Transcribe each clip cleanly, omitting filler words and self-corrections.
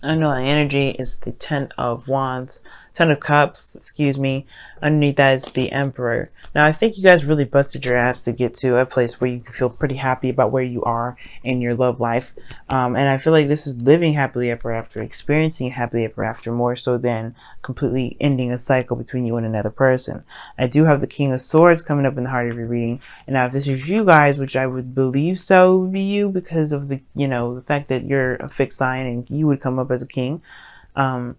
I know the energy is the Ten of Cups, excuse me. Underneath that is the Emperor. Now, I think you guys really busted your ass to get to a place where you can feel pretty happy about where you are in your love life. And I feel like this is living happily ever after, experiencing happily ever after, more so than completely ending a cycle between you and another person. I do have the King of Swords coming up in the heart of your reading. And now, if this is you guys, which I would believe so would be you because of the fact that you're a fixed sign and you would come up as a king, um,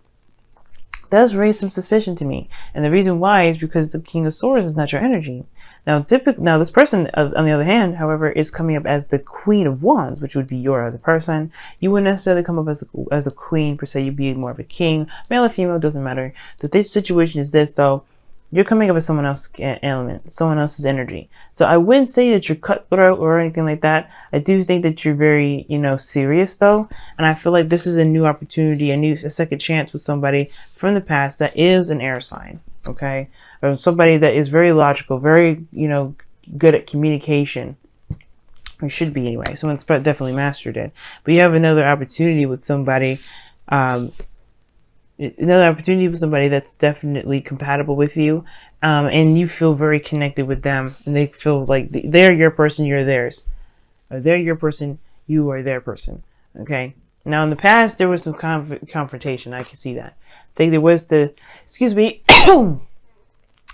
does raise some suspicion to me. And the reason why is because the King of Swords is not your energy. Now, this person, on the other hand, however, is coming up as the Queen of Wands, which would be your other person. You wouldn't necessarily come up as a queen per se. You'd be more of a king, male or female, doesn't matter. This situation is this though. You're coming up with someone else's element, someone else's energy. So I wouldn't say that you're cutthroat or anything like that. I do think that you're very, serious though. And I feel like this is a new opportunity, a second chance with somebody from the past that is an air sign, okay? Or somebody that is very logical, very, good at communication. Or should be anyway. Someone's definitely mastered it. But you have another opportunity with somebody, that's definitely compatible with you, and you feel very connected with them, and they feel like they're your person, you're theirs, or they're your person, you are their person. Okay. Now in the past there was some confrontation. I can see that. I think there was excuse me.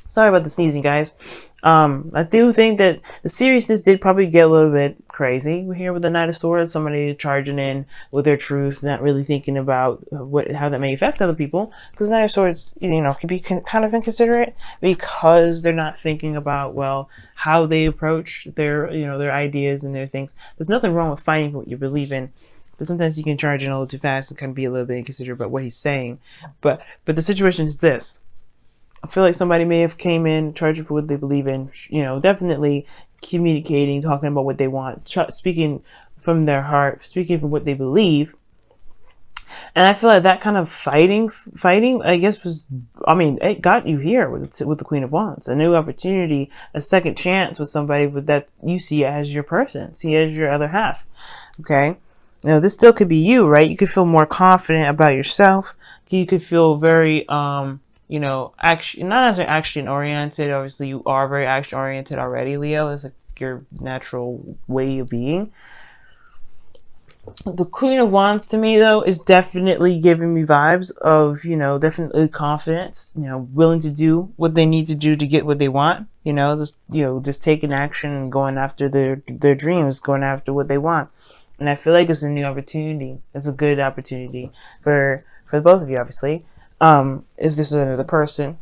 Sorry about the sneezing, guys. I do think that the seriousness did probably get a little bit crazy here with the Knight of Swords. Somebody charging in with their truth, not really thinking about how that may affect other people. Because the Knight of Swords, can be kind of inconsiderate because they're not thinking about, well, how they approach their ideas and their things. There's nothing wrong with fighting for what you believe in. But sometimes you can charge in a little too fast and kind of be a little bit inconsiderate about what he's saying. But the situation is this. I feel like somebody may have came in charging for what they believe in, definitely communicating, talking about what they want, speaking from their heart, speaking from what they believe. And I feel like that kind of fighting, I guess it got you here with the Queen of Wands, a new opportunity, a second chance with somebody that you see as your person, see as your other half. Okay. Now this still could be you, right? You could feel more confident about yourself. You could feel very, action, not as action oriented. Obviously, you are very action oriented already, Leo. It's like your natural way of being. The Queen of Wands to me, though, is definitely giving me vibes of, definitely confidence, willing to do what they need to do to get what they want, just taking action and going after their dreams, going after what they want. And I feel like it's a new opportunity. It's a good opportunity for both of you, obviously. If this is another person,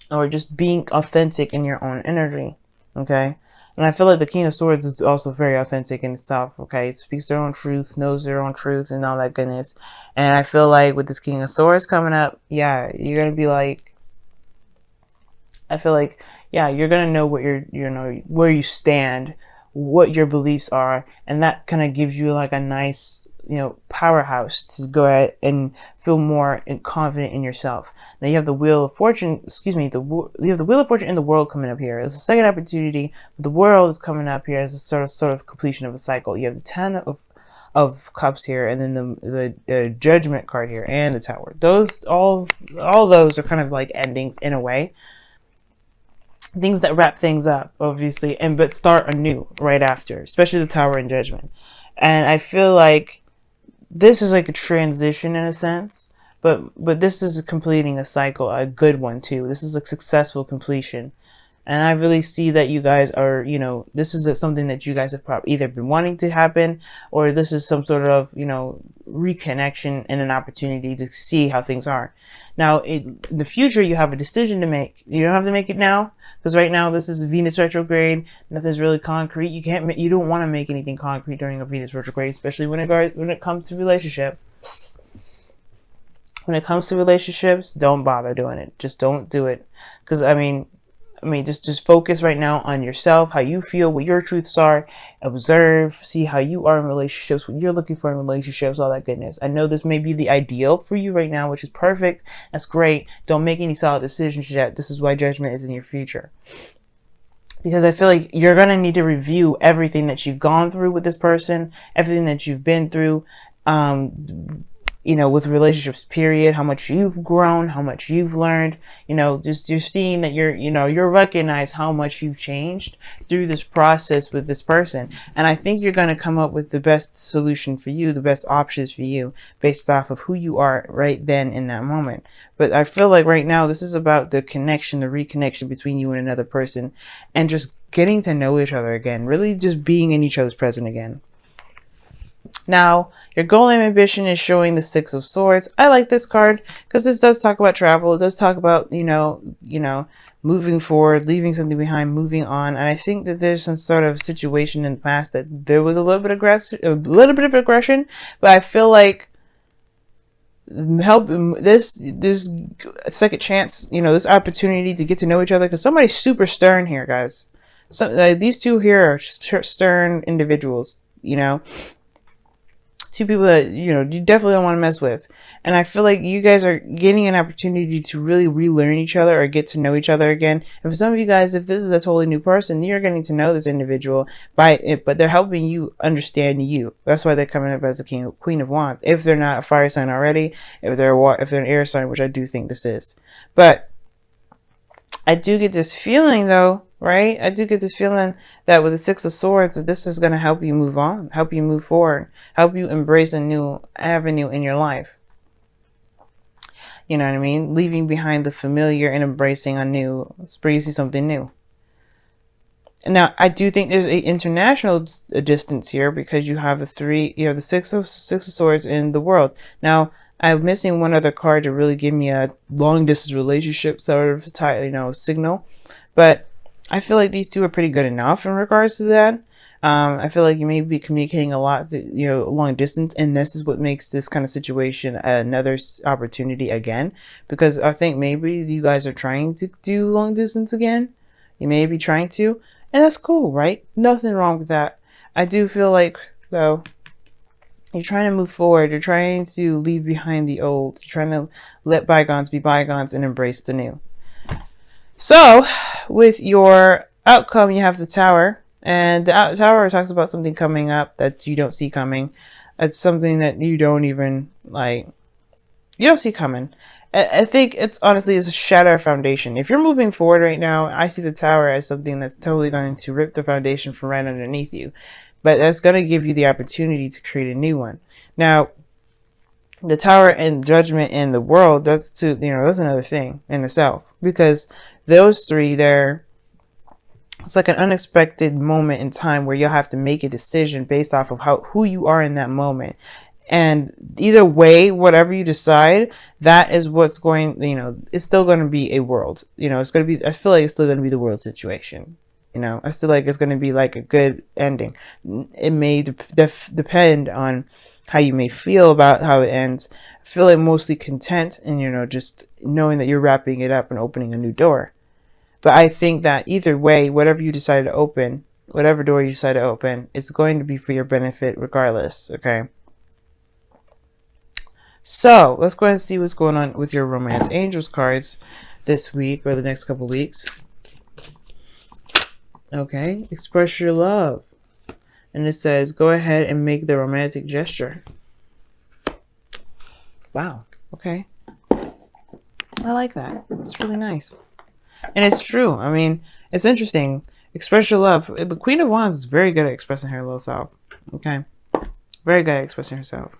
or just being authentic in your own energy, okay? And I feel like the King of Swords is also very authentic in itself, okay? It speaks their own truth, knows their own truth, and all that goodness. And I feel like with this King of Swords coming up, yeah, you're gonna be like, I feel like, yeah, you're gonna know what where you stand, what your beliefs are, and that kind of gives you like a nice, powerhouse to go ahead and feel more confident in yourself. Now you have the Wheel of Fortune, you have the Wheel of Fortune and the World coming up here. It's a second opportunity. The World is coming up here as a sort of completion of a cycle. You have the Ten of Cups here, and then the Judgment card here, and the Tower. All those are kind of like endings in a way. Things that wrap things up, obviously, but start anew right after, especially the Tower and Judgment. And I feel like this is like a transition in a sense, but this is completing a cycle, a good one too. This is a successful completion. And I really see that you guys are, this is something that you guys have probably either been wanting to happen, or this is some sort of, reconnection and an opportunity to see how things are. Now, in the future, you have a decision to make. You don't have to make it now, because right now this is Venus retrograde. Nothing's really concrete. You don't want to make anything concrete during a Venus retrograde, especially when it comes to relationships. When it comes to relationships, don't bother doing it. Just don't do it, because just focus right now on yourself, how you feel, what your truths are. Observe, see how you are in relationships, what you're looking for in relationships, all that goodness. I know this may be the ideal for you right now, which is perfect. That's great. Don't make any solid decisions yet. This is why Judgment is in your future. Because I feel like you're going to need to review everything that you've gone through with this person, everything that you've been through. you know, with relationships, period, how much you've grown, how much you've learned, you know, just you're seeing that you're recognize how much you've changed through this process with this person. And I think you're going to come up with the best solution for you, the best options for you based off of who you are right then in that moment. But I feel like right now, this is about the connection, the reconnection between you and another person, and just getting to know each other again, really just being in each other's presence again. Now, your goal and ambition is showing the Six of Swords. I like this card because this does talk about travel. It does talk about, moving forward, leaving something behind, moving on. And I think that there's some sort of situation in the past that there was a little bit of aggression, but I feel like this second chance, this opportunity to get to know each other, because somebody's super stern here, guys. So these two here are stern individuals, two people that you definitely don't want to mess with. And I feel like you guys are getting an opportunity to really relearn each other or get to know each other again. And for some of you guys, if this is a totally new person, you're getting to know this individual by it, but they're helping you understand you. That's why they're coming up as the Queen of Wands. If they're not a fire sign already, if they're an air sign, which I do think this is. But I do get this feeling though, right? I do get this feeling that with the Six of Swords, that this is going to help you move on, help you move forward, help you embrace a new avenue in your life. You know what I mean? Leaving behind the familiar and embracing embracing something new. Now, I do think there's an international distance here because you have the Six of Swords in the world. Now, I'm missing one other card to really give me a long distance relationship sort of signal, but I feel like these two are pretty good enough in regards to that. I feel like you may be communicating a lot, long distance, and this is what makes this kind of situation another opportunity again, because I think maybe you guys are trying to do long distance again. You may be trying to, and that's cool, right? Nothing wrong with that. I do feel like, though, you're trying to move forward. You're trying to leave behind the old. You're trying to let bygones be bygones and embrace the new. So, with your outcome, you have the Tower. And the Tower talks about something coming up that you don't see coming. It's something that you don't even, you don't see coming. I think it's honestly a shatter foundation. If you're moving forward right now, I see the Tower as something that's totally going to rip the foundation from right underneath you. But that's going to give you the opportunity to create a new one. Now, the Tower and Judgment in the world, that's another thing in itself. Because those three there, it's like an unexpected moment in time where you'll have to make a decision based off of who you are in that moment. And either way, whatever you decide, that is what's going, it's still going to be a world. It's going to be, I feel like it's still going to be the world situation. I still like it's going to be like a good ending. It may depend on how you may feel about how it ends. I feel like mostly content and, just knowing that you're wrapping it up and opening a new door. But I think that either way, whatever you decide to open, whatever door you decide to open, it's going to be for your benefit regardless, okay? So, let's go ahead and see what's going on with your Romance Angels cards this week or the next couple weeks. Okay, express your love. And it says, go ahead and make the romantic gesture. Wow, okay. I like that. It's really nice. And it's true. I mean, it's interesting. Express your love. The Queen of Wands is very good at expressing her little self. Okay? Very good at expressing herself.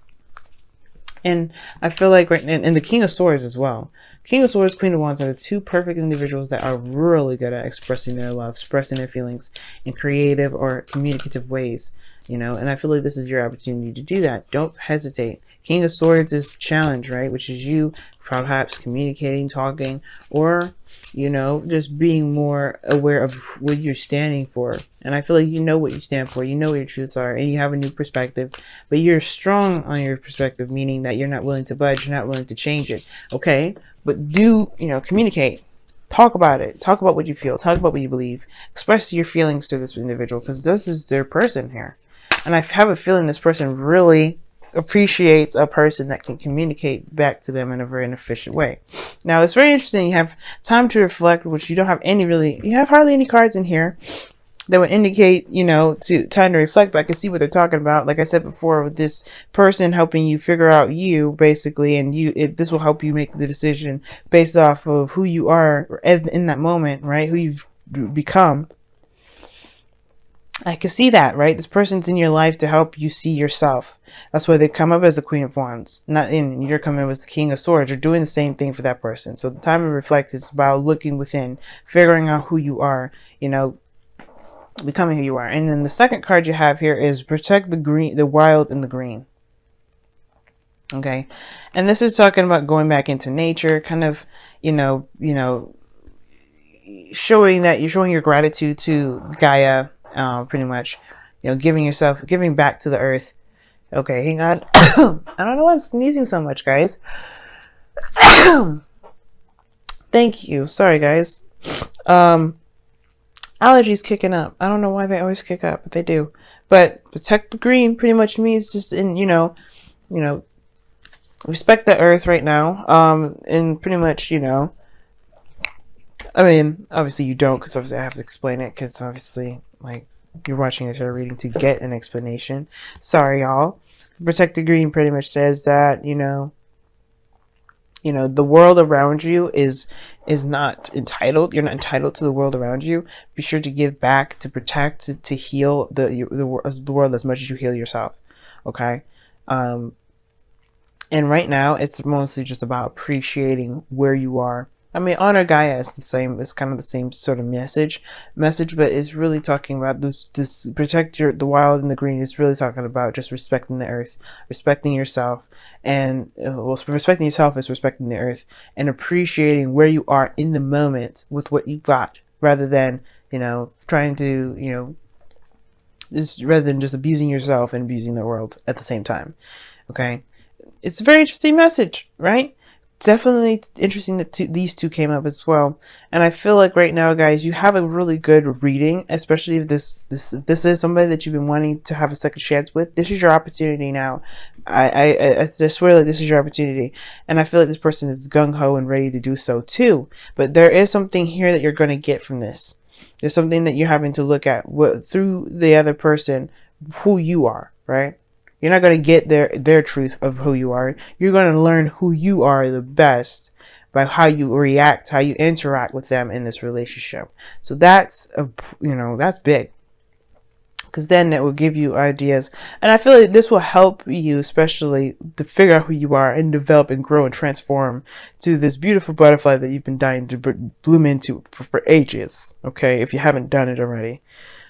And I feel like and the King of Swords as well. King of Swords, Queen of Wands are the two perfect individuals that are really good at expressing their love, expressing their feelings in creative or communicative ways. And I feel like this is your opportunity to do that. Don't hesitate. King of Swords is the challenge, right? Which is you perhaps communicating, talking, or, just being more aware of what you're standing for. And I feel like you know what you stand for. You know what your truths are, and you have a new perspective. But you're strong on your perspective, meaning that you're not willing to budge, you're not willing to change it. Okay? But communicate. Talk about it. Talk about what you feel. Talk about what you believe. Express your feelings to this individual, because this is their person here. And I have a feeling this person really appreciates a person that can communicate back to them in a very efficient way. Now, it's very interesting. You have time to reflect, which you don't have you have hardly any cards in here. that would indicate, you know, to time to reflect. But I can see what they're talking about. Like I said before, with this person helping you figure out you, basically, and this will help you make the decision based off of who you are in that moment, right? Who you've become. I can see that, right? This person's in your life to help you see yourself. That's why they come up as the Queen of Wands. Not in you're coming up as the King of Swords. You're doing the same thing for that person. So the time to reflect is about looking within, figuring out who you are, you know, becoming who you are. And then the second card you have here is protect the green, the wild and the green. Okay. And this is talking about going back into nature, kind of, showing that you're showing your gratitude to Gaia, pretty much, giving back to the earth. Okay, hang on. I don't know why I'm sneezing so much, guys. Thank you. Sorry, guys. Allergies kicking up. I don't know why they always kick up, but they do. But protect the green pretty much means just respect the earth right now. And pretty much, I mean, obviously you don't, because obviously I have to explain it, because obviously, like, you're watching this or reading to get an explanation. Sorry, y'all. Protect the green pretty much says that, the world around you is not entitled. You're not entitled to the world around you. Be sure to give back, to protect, to heal the world as much as you heal yourself. Okay. And right now it's mostly just about appreciating where you are. I mean, honor Gaia is the same. It's kind of the same sort of message, but it's really talking about this protect the wild and the green. It's really talking about just respecting the earth, respecting yourself, and respecting yourself is respecting the earth and appreciating where you are in the moment with what you've got, rather than trying to rather than just abusing yourself and abusing the world at the same time. Okay, it's a very interesting message, right? Definitely interesting that these two came up as well. And I feel like right now, guys, you have a really good reading, especially if this is somebody that you've been wanting to have a second chance with. This is your opportunity now. I swear that this is your opportunity, and I feel like this person is gung-ho and ready to do so too. But there is something here that you're going to get from this. There's something that you're having to look at through the other person, who you are, right? You're not going to get their truth of who you are. You're going to learn who you are the best by how you react, how you interact with them in this relationship. So that's that's big, because then it will give you ideas. And I feel like this will help you, especially to figure out who you are and develop and grow and transform to this beautiful butterfly that you've been dying to bloom into for ages. Okay, if you haven't done it already.